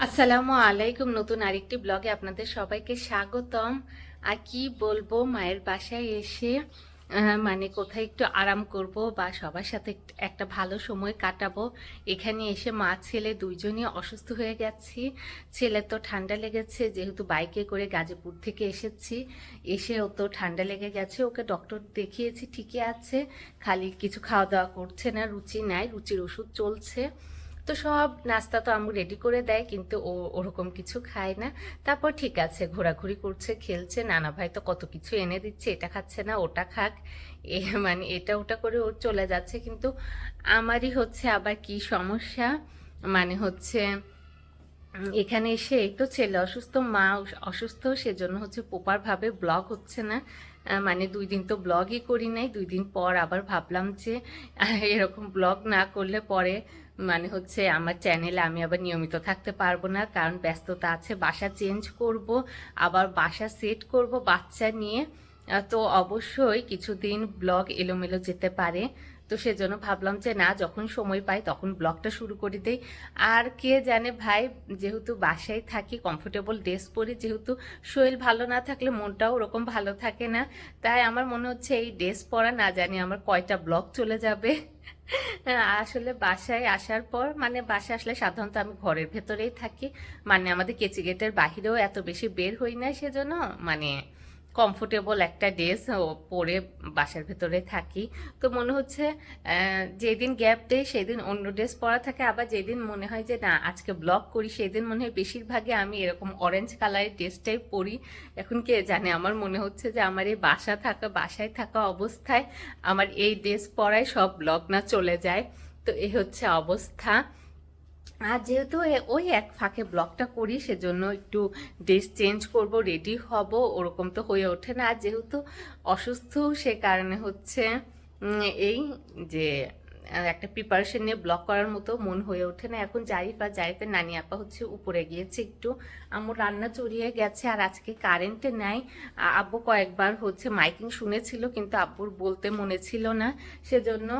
আসসালামু আলাইকুম। নতুন আরেকটি ব্লগে আপনাদের সবাইকে স্বাগতম। আর কি বলবো, মায়ের বাসায় এসে মানে কোথায় একটু আরাম করব বা সবার সাথে একটা ভালো সময় কাটাবো, এখানে এসে মা ছেলে দুইজনই অসুস্থ হয়ে গেছি। ছেলের তো ঠান্ডা লেগেছে, যেহেতু বাইকে করে গাজীপুর থেকে এসেছি, এসে ও তো ঠান্ডা লেগে গেছে। ওকে ডক্টর দেখিয়েছি, ঠিকই আছে, খালি কিছু খাওয়া দাওয়া করছে না, রুচি নাই, রুচির ওষুধ চলছে। তো সব নাস্তা তো আম্মু রেডি করে দেয়, কিন্তু ও ওরকম কিছু খায় না। তারপর ঠিক আছে, ঘোরাঘুরি করছে, খেলছে, নানা ভাই তো কত কিছু এনে দিচ্ছে, এটা খাচ্ছে না ওটা খাক, এ মানে এটা ওটা করে ও চলে যাচ্ছে। কিন্তু আমারই হচ্ছে আবার কি সমস্যা, মানে হচ্ছে এখানে এসে এই তো ছেলে অসুস্থ, মা অসুস্থ, সেজন্য হচ্ছে প্রপার ভাবে ব্লগ হচ্ছে না। মানে 2 দিন তো ব্লগই করি নাই, 2 দিন পর আবার ভাবলাম যে এরকম ব্লগ না করলে পরে মানে হচ্ছে আমার চ্যানেলে আমি আবার নিয়মিত থাকতে পারবো না, কারণ ব্যস্ততা আছে, বাসা চেঞ্জ করব, আবার বাসা সেট করব বাচ্চা নিয়ে। তো অবশ্যই কিছুদিন ব্লগ এলোমেলো যেতে পারে। তো সেজন্য ভাবলাম যে না, যখন সময় পাই তখন ব্লগটা শুরু করে দেই। আর কে জানে ভাই, যেহেতু বাসায় থাকি, কমফোর্টেবল ড্রেস পরি, যেহেতু শরীর ভালো না থাকলে মনটাও ওরকম ভালো থাকে না, তাই আমার মনে হচ্ছে এই ড্রেস পরা না জানি আমার কয়টা ব্লগ চলে যাবে। আসলে বাসায় আসার পর, মানে বাসায় আসলে সাধারণত আমি ঘরের ভেতরেই থাকি, মানে আমাদের কেচি গেটের বাহিরেও এত বেশি বের হই না, সেজন্য মানে কমফোর্টেবল একটা ড্রেস পরে বাসার ভেতরে থাকি। তো মনে হচ্ছে যেদিন গ্যাপ দেয় সেদিন অন্য ড্রেস পরা থাকে, আবার যেদিন মনে হয় যে না আজকে ব্লগ করি, সেদিন মনে হয় বেশিরভাগই আমি এরকম অরেঞ্জ কালারের ড্রেসটাই পরি। এখন কে জানে, আমার মনে হচ্ছে যে আমার এই বাসায় থাকা অবস্থায় আমার এই ড্রেস পরায় সব ব্লগ না চলে যায়। তো এই হচ্ছে অবস্থা। আর যেহেতু ওই এক ফাঁকে ব্লগটা করি, সেজন্য একটু ড্রেস চেঞ্জ করব, রেডি হব, ওরকম তো হয়ে ওঠে না। আর যেহেতু অসুস্থ, সে কারণে হচ্ছে এই যে একটা প্রিপারেশন নিয়ে ব্লগ করার মতো মন হয়ে ওঠে না। এখন জারিফের নানি আপা হচ্ছে উপরে গিয়েছে একটু, আম্মু রান্না চড়িয়ে গেছে, আর আজকে কারেন্টে নাই। আব্বু কয়েকবার হচ্ছে মাইকিং শুনেছিল, কিন্তু আব্বুর বলতে মনে ছিল না, সেজন্য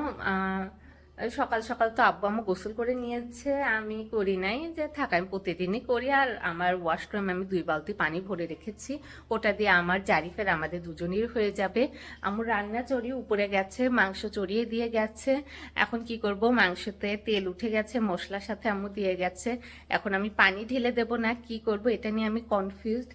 সকাল সকাল তো আব্বু আম্মু গোসল করে নিয়েছে, আমি করি নাই, যে থাক আমি প্রতিদিনই করি। আর আমার ওয়াশরুমে আমি 2 বালতি পানি ভরে রেখেছি, ওটা দিয়ে আমার জারিফের আমাদের দুজনেরই হয়ে যাবে। আম্মু রান্না চড়িয়ে উপরে গেছে, মাংস চড়িয়ে দিয়ে গেছে। এখন কি করব, মাংসতে তেল উঠে গেছে, মশলার সাথে আম্মু দিয়ে গেছে। এখন আমি পানি ঢেলে দেব না কি করব, এটা নিয়ে আমি কনফিউজড।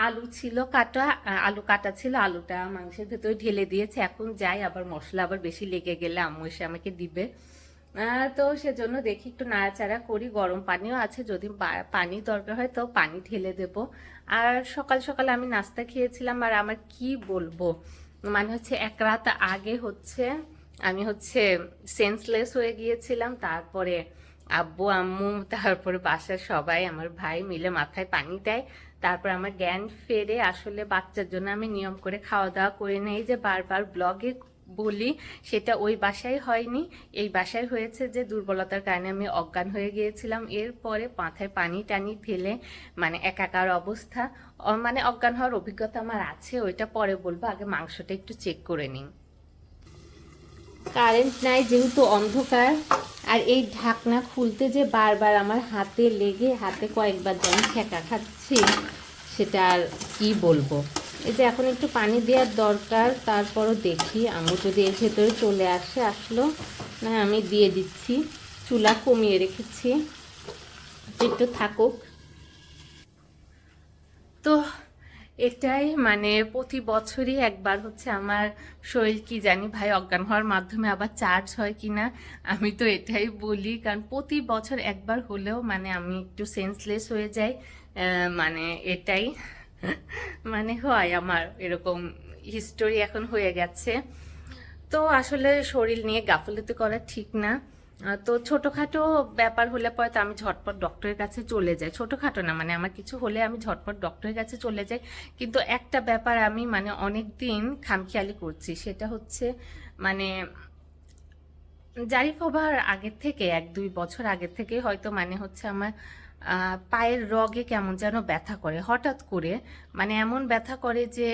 আলু ছিল কাটা, আলু কাটা ছিল, আলুটা মাংসের ভেতরে ঢেলে দিয়েছে। এখন যাই, আবার মশলা আবার বেশি লেগে গেলে আম্মু এসে আমাকে দিবে। তো সেজন্য দেখি একটু নাড়াচাড়া করি, গরম পানিও আছে, যদি পানি দরকার হয় তো পানি ঢেলে দেব। আর সকাল সকাল আমি নাস্তা খেয়েছিলাম, আর আমার কি বলবো, মানে হচ্ছে এক রাত আগে হচ্ছে আমি হচ্ছে সেন্সলেস হয়ে গিয়েছিলাম। তারপরে আব্বু আম্মু, তারপরে বাসার সবাই, আমার ভাই মিলে মাথায় পানি দেয়, তারপর আমার জ্ঞান ফেরে। আসলে বাচ্চার জন্য আমি নিয়ম করে খাওয়া দাওয়া করে নেই, যে বারবার ব্লগে বলি, সেটা ওই বাসায় হয়নি, এই বাসায় হয়েছে, যে দুর্বলতার কারণে আমি অজ্ঞান হয়ে গিয়েছিলাম। এরপরে মাথায় পানি টানি ঢেলে মানে একাকার অবস্থা, মানে অজ্ঞান হওয়ার অভিজ্ঞতা আমার আছে, ওইটা পরে বলবো, আগে মাংসটা একটু চেক করে নিই। কারেন্ট নাই, যেহেতু অন্ধকার, আর এই ঢাকনা খুলতে যে বারবার আমার হাতে লেগে, হাতে কয়েকবার যেন ছেঁকা খাচ্ছি, সেটা আর কি বলবো। এই যে এখন একটু পানি দেওয়ার দরকার, তারপরও দেখি আম্মু যদি এর ভেতরে চলে আসলো না, আমি দিয়ে দিচ্ছি। চুলা কমিয়ে রেখেছি, একটু থাকুক। তো এটাই মানে প্রতি বছরই একবার হচ্ছে আমার শরীর কি জানি ভাই অজ্ঞান হওয়ার মাধ্যমে আবার চার্জ হয় কিনা, আমি তো এটাই বলি, কারণ প্রতি বছর একবার হলেও মানে আমি একটু সেন্সলেস হয়ে যাই। মানে এটাই মানে হয় আমার এরকম হিস্টোরি এখন হয়ে গেছে। তো আসলে শরীর নিয়ে গাফিলতি করা ঠিক না। তো ছোটখাটো ব্যাপার হলে পরে তো আমি ঝটপট ডক্টরের কাছে চলে যাই, ছোটখাটো না, মানে আমার কিছু হলে আমি ঝটপট ডক্টরের কাছে চলে যাই। কিন্তু একটা ব্যাপার আমি মানে অনেক দিন খামখেয়ালি করছি, সেটা হচ্ছে মানে জারিফ হবার আগের থেকে, 1-2 বছর আগের থেকে হয়তো মানে হচ্ছে আমার পায়ের রগে কেমন যেন ব্যথা করে হঠাৎ করে, মানে এমন ব্যথা করে যে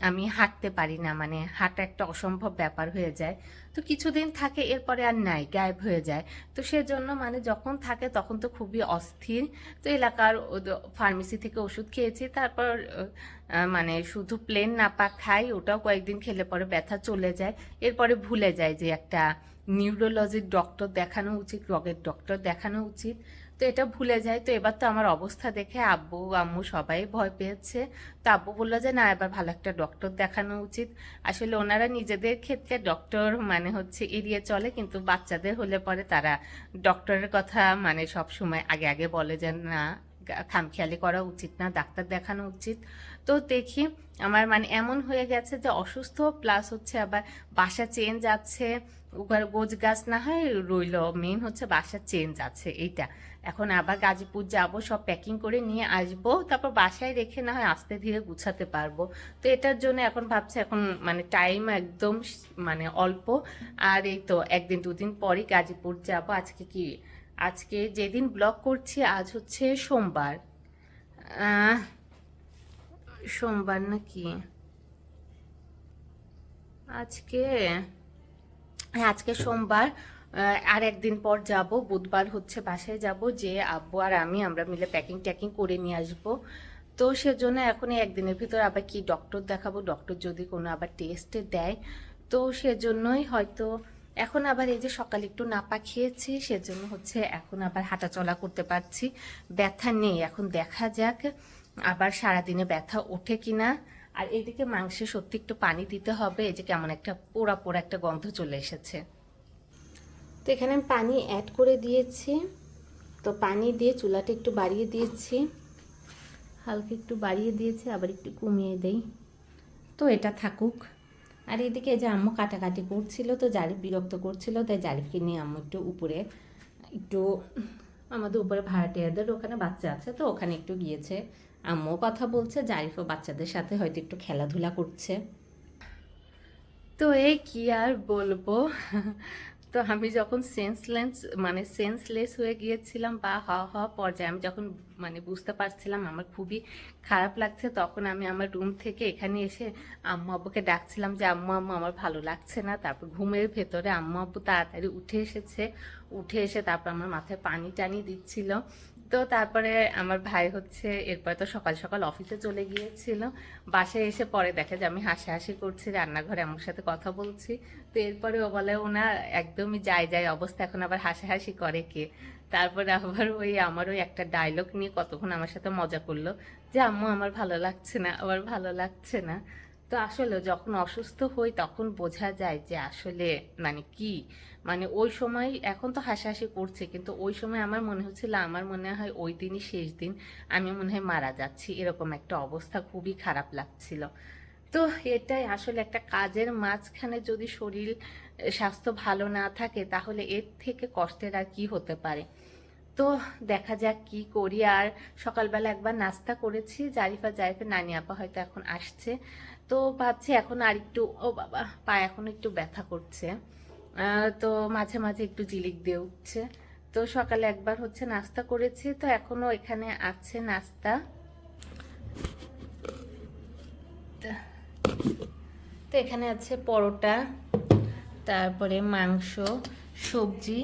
আমি হাঁটতে পারি না, মানে হাঁটা একটা অসম্ভব ব্যাপার হয়ে যায়। তো কিছুদিন থাকে, এরপরে আর নাই, গায়েব হয়ে যায়। তো সেজন্য মানে যখন থাকে তখন তো খুবই অস্থির। তো এলাকার ফার্মেসি থেকে ওষুধ খেয়েছি, তারপর মানে শুধু প্লেন নাপা খাই, ওটাও কয়েকদিন খেলে পরে ব্যথা চলে যায়। এরপরে ভুলে যায় যে একটা নিউরোলজির ডক্টর দেখানো উচিত, রগের ডক্টর দেখানো উচিত। তো এটা ভুলে যায়। তো এবার তো আমার অবস্থা দেখে আব্বু আম্মু সবাই ভয় পেয়েছে। তো আব্বু বললো যে না, এবার ভালো একটা ডক্টর দেখানো উচিত। আসলে ওনারা নিজেদের ক্ষেত্রে ডক্টর মানে হচ্ছে এড়িয়ে চলে, কিন্তু বাচ্চাদের হলে পরে তারা ডক্টরের কথা মানে সব সময় আগে আগে বলে যে না, খামখেয়ালি করা উচিত না, ডাক্তার দেখানো উচিত। তো দেখি আমার মানে এমন হয়ে গেছে যে অসুস্থ প্লাস হচ্ছে আবার বাসা চেঞ্জ আছে, গোছ গাছ না হয় রইল, মেন হচ্ছে বাসা চেঞ্জ আছে এইটা। এখন আবার গাজীপুর যাব, সব প্যাকিং করে নিয়ে আসবো, তারপর বাসায় রেখে না হয় আস্তে ধীরে গুছাতে পারবো। তো এটার জন্য এখন ভাবছি, এখন মানে টাইম একদম মানে অল্প। আর এই তো একদিন দুদিন পরই গাজীপুর যাব। আজকে কি, আজকে যেদিন ব্লগ করছি আজ হচ্ছে সোমবার, সোমবার নাকি আজকে, হ্যাঁ আজকে সোমবার। আর একদিন পর যাব, বুধবার হচ্ছে বাসায় যাব, যে আব্বু আর আমরা মিলে প্যাকিং ট্যাকিং করে নিয়ে আসবো। তো সেজন্য এখন এই একদিনের ভিতর আবার কি ডক্টর দেখাবো, ডক্টর যদি কোনো আবার টেস্টে দেয়, তো সেজন্যই হয়তো এখন আবার এই যে সকালে একটু নাপা খেয়েছি, সেজন্য হচ্ছে এখন আবার হাঁটা চলা করতে পারছি, ব্যথা নেই। এখন দেখা যাক আবার সারাদিনে ব্যথা ওঠে কিনা। আর এদিকে মাংসে সত্যি একটু পানি দিতে হবে, এই যে কেমন একটা পোড়া পোড়া একটা গন্ধ চলে এসেছে। তো এখানে আমি পানি অ্যাড করে দিয়েছি। তো পানি দিয়ে চুলাটা একটু বাড়িয়ে দিয়েছি, হালকা একটু বাড়িয়ে দিয়েছি, আবার একটু কমিয়ে দেই। তো এটা থাকুক। আর এদিকে যে আম্মু কাটাকাটি করছিল, তো জারিফ বিরক্ত করছিল, তাই জারিফকে নিয়ে আম্মু একটু উপরে, একটু আমাদের উপরে ভাড়াটিয়াদের ওখানে বাচ্চা আছে, তো ওখানে একটু গিয়েছে। আম্মুও কথা বলছে, জারিফও বাচ্চাদের সাথে হয়তো একটু খেলাধুলা করছে। তো এই কি আর বলবো। তো আমি যখন সেন্সলেস হয়ে গিয়েছিলাম, বা হওয়া পর্যায়ে আমি যখন মানে বুঝতে পারছিলাম আমার খুবই খারাপ লাগছে, তখন আমি আমার রুম থেকে এখানে এসে আম্মু আব্বুকে ডাকছিলাম যে আম্মু আম্মু আমার ভালো লাগছে না। তারপর ঘুমের ভেতরে আম্মু আব্বু তাড়াতাড়ি উঠে এসেছে, উঠে এসে তারপর আমার মাথায় পানি টানি দিচ্ছিল। তো তারপরে আমার ভাই হচ্ছে এরপরে তো সকাল সকাল অফিসে চলে গিয়েছিল, বাসায় এসে পরে দেখে যে আমি হাসাহাসি করছি, রান্নাঘরে আমার সাথে কথা বলছি। তো এরপরে ও বলে ও না একদমই যায় অবস্থা, এখন আবার হাসাহাসি করে কে। তারপরে আবার ওই আমার ওই একটা ডায়লগ নিয়ে কতক্ষণ আমার সাথে মজা করলো যে আম্মু আমার ভালো লাগছে না, আমার ভালো লাগছে না। তো আসলে যখন অসুস্থ হই তখন বোঝা যায় যে আসলে মানে কি, মানে ওই সময় এখন তো হাসাহাসি করছে, কিন্তু ওই সময় আমার মনে হচ্ছিল, আমার মনে হয় ওই দিনই শেষ দিন, আমি মনে হয় মারা যাচ্ছি, এরকম একটা অবস্থা, খুবই খারাপ লাগছিল। তো এটাই আসলে, একটা কাজের মাঝখানে যদি শরীর স্বাস্থ্য ভালো না থাকে তাহলে এর থেকে কষ্টের আর কি হতে পারে। তো দেখা যাক কি করি। আর সকালবেলা একবার নাস্তা করেছি, জারিফের নানি আপা হয়তো এখন আসছে, তো ভাবছি এখন আর একটু, ও বাবা পা এখন একটু ব্যথা করছে, তো মাঝে মাঝে একটু জিলিক দিয়ে উঠছে। তো সকালে একবার হচ্ছে নাস্তা করেছি, তো এখনো এখানে আছে নাস্তা। তো এখানে আছে পরোটা, তারপরে মাংস, সবজি।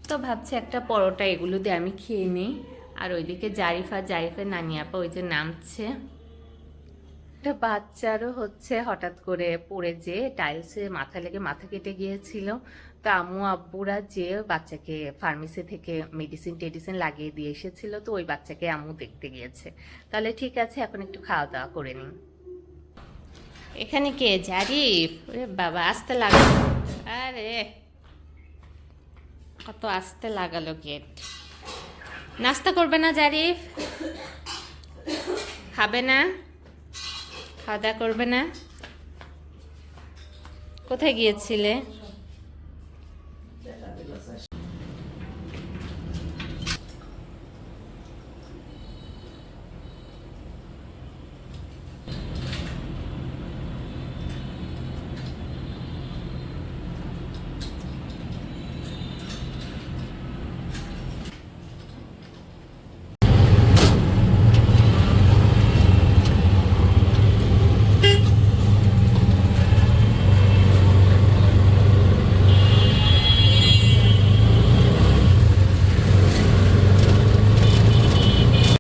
তো ভাবছি একটা পরোটা এগুলো দিয়ে আমি খেয়ে নিই। আর ওইদিকে জারিফের নানি আপা ওই যে নামছে। একটা বাচ্চারও হচ্ছে হঠাৎ করে পড়ে যে টাইলসে মাথা লেগে মাথা কেটে গিয়েছিল। তো আম্মু আব্বুরা যে বাচ্চাকে ফার্মেসি থেকে মেডিসিন টেডিসিন লাগিয়ে দিয়ে এসেছিল, তো ওই বাচ্চাকে আম্মু দেখতে গিয়েছে। তাহলে ঠিক আছে, এখন একটু খাওয়া দাওয়া করে নিই। এখানে কে, জারিফ? ওরে বাবা আস্তে লাগালো, আরে কত আস্তে লাগালো গেট। নাস্তা করবে না জারিফ? খাবে না? খাওয়া দাওয়া করবে না? কোথায় গিয়েছিলে?